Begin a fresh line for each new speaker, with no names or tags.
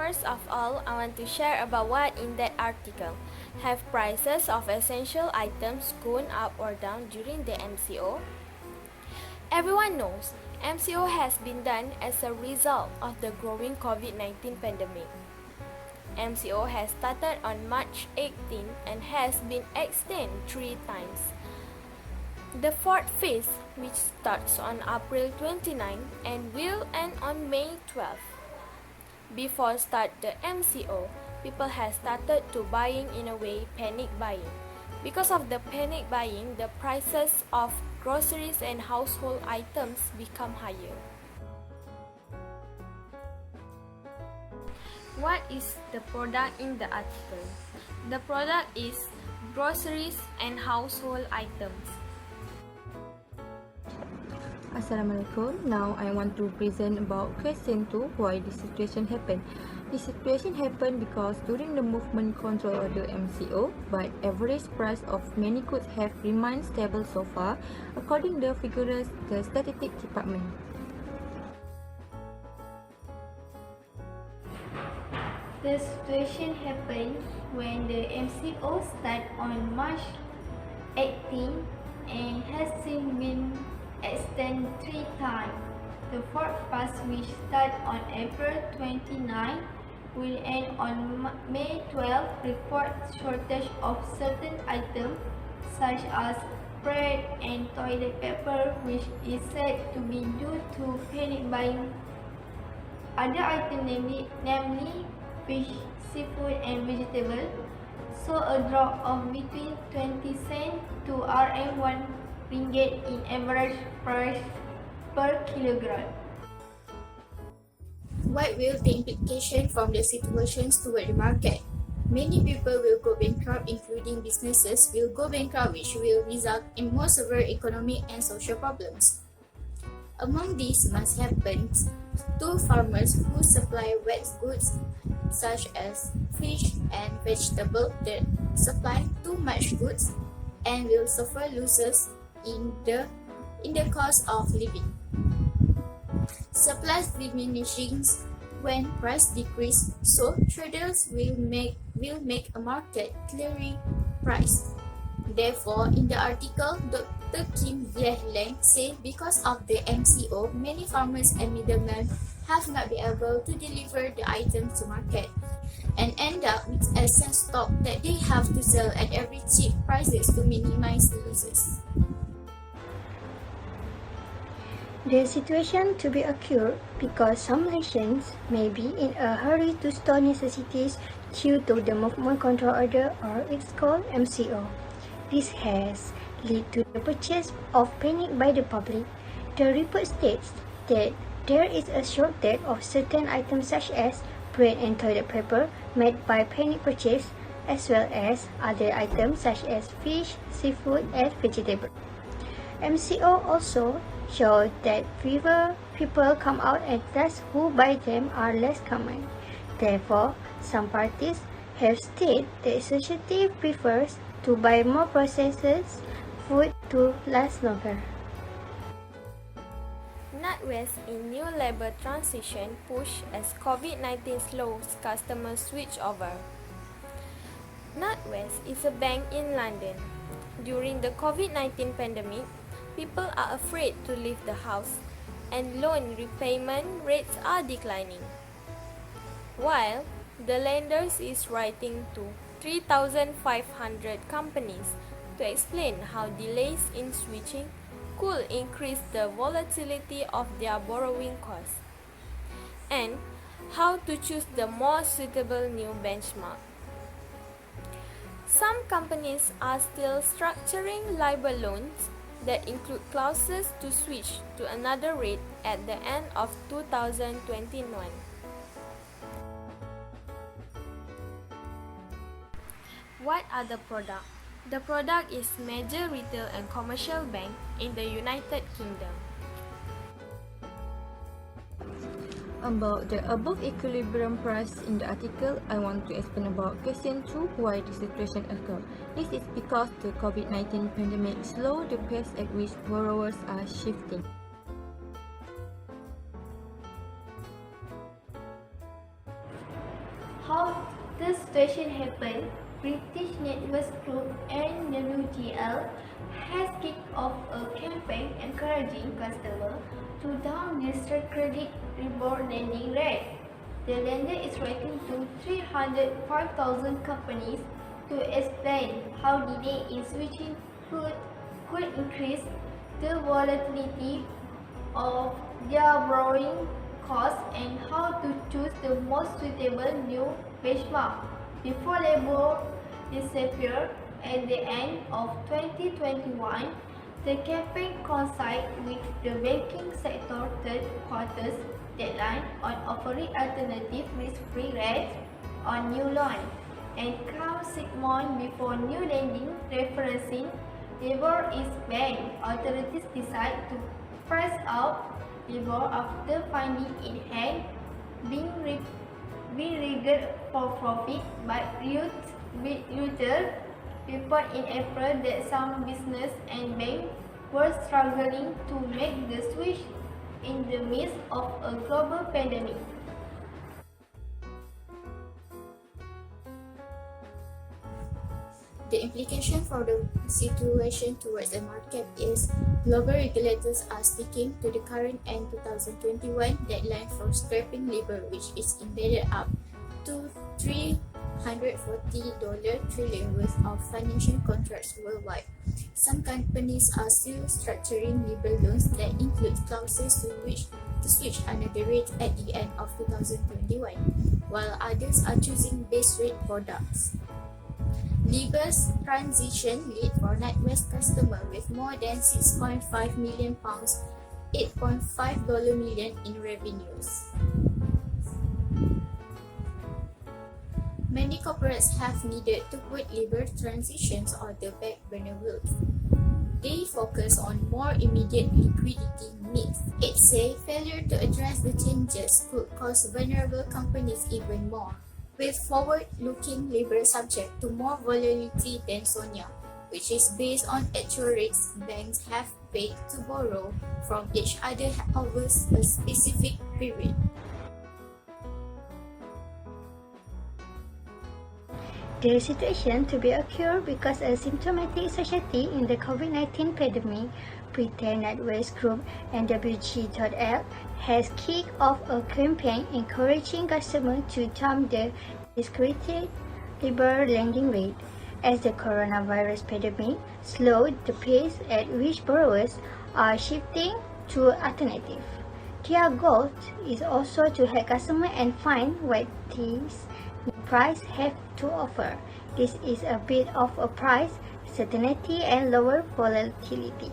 First of all, I want to share about what in that article. Have prices of essential items gone up or down during the MCO? Everyone knows MCO has been done as a result of the growing COVID-19 pandemic. MCO has started on March 18 and has been extended 3 times. The fourth phase, which starts on April 29 and will end on May 12. Before start the MCO, people have started to buying in a way panic buying. Because of the panic buying, the prices of groceries and household items become higher. What is the product in the article? The product is groceries and household items.
Assalamualaikum. Now I want to present about question 2, why this situation happened. This situation happened because during the movement control order MCO, but average price of many goods have remained stable so far, according to the figures the Statistics Department.
The situation happened when the MCO started on March 18 and has since been extended 3 times. The fourth phase, which starts on April 29, will end on May 12, reports shortage of certain items such as bread and toilet paper, which is said to be due to panic buying. Other items, namely fish, seafood and vegetables, saw a drop of between 20 cents to Rm1 ringgit in average price per kilogram.
What will the implication from the situations toward the market? Many people will go bankrupt, including businesses will go bankrupt, which will result in more severe economic and social problems. Among these must happen to farmers who supply wet goods such as fish and vegetables that supply too much goods and will suffer losses in the cost of living. Supply diminishing when price decrease, so traders will make a market clearing price. Therefore, in the article, Dr. Kim Lang said because of the MCO, many farmers and middlemen have not been able to deliver the items to market and end up with excess stock that they have to sell at every cheap prices to minimize the losses.
The situation to be occurred because some nations may be in a hurry to store necessities due to the movement control order, or it's called MCO. This has led to the purchase of panic by the public. The report states that there is a shortage of certain items such as bread and toilet paper made by panic purchase, as well as other items such as fish, seafood and vegetables. MCO also showed that fewer people come out and thus who buy them are less common. Therefore, some parties have stated that society prefers to buy more processed food to last longer.
NatWest in new labor transition push as COVID-19 slows customer switch over. NatWest is a bank in London. During the COVID-19 pandemic, people are afraid to leave the house and loan repayment rates are declining. While the lenders is writing to 3,500 companies to explain how delays in switching could increase the volatility of their borrowing costs and how to choose the most suitable new benchmark. Some companies are still structuring LIBOR loans that include clauses to switch to another rate at the end of 2021. What are the products? The product is major retail and commercial bank in the United Kingdom.
About the above equilibrium price in the article, I want to explain about question 2, why the situation occurred. This is because the COVID-19 pandemic slowed the pace at which borrowers are shifting.
the situation happened, British Networks Group and Nurul has kicked off a campaign encouraging customers to down district credit reward lending rate. The lender is writing to 305,000 companies to explain how delay in switching could increase the volatility of their borrowing costs and how to choose the most suitable new benchmark before labor disappear at the end of 2021. The campaign coincides with the banking sector third quarter's deadline on offering alternative risk-free rates on new loans and comes 6 months before new lending referencing labor is banned. Authorities decide to price out labor after finding in hand being rigged for profit, but Reuters report in April that some business and banks were struggling to make the switch in the midst of a global pandemic.
The implication for the situation towards the market is global regulators are sticking to the current end 2021 deadline for scrapping labor, which is embedded up to $340 trillion worth of financial contracts worldwide. Some companies are still structuring labor loans that include clauses to switch another rate at the end of 2021, while others are choosing base rate products. Labour's transition lead for NatWest customer with more than £6.5 million, $8.5 million in revenues. Many corporates have needed to put labour transitions on the back burner. They focus on more immediate liquidity needs. It says failure to address the changes could cost vulnerable companies even more, with forward-looking labor subject to more volatility than SONIA, which is based on actual rates banks have paid to borrow from each other over a specific period.
The situation to be occurred because a symptomatic society in the COVID-19 pandemic, Puteri NatWest Group and WG.L has kicked off a campaign encouraging customers to dump the discredited labor lending rate as the coronavirus pandemic slowed the pace at which borrowers are shifting to alternatives. Their goal is also to help customers and find what these price have to offer. This is a bit of a price certainty and lower volatility.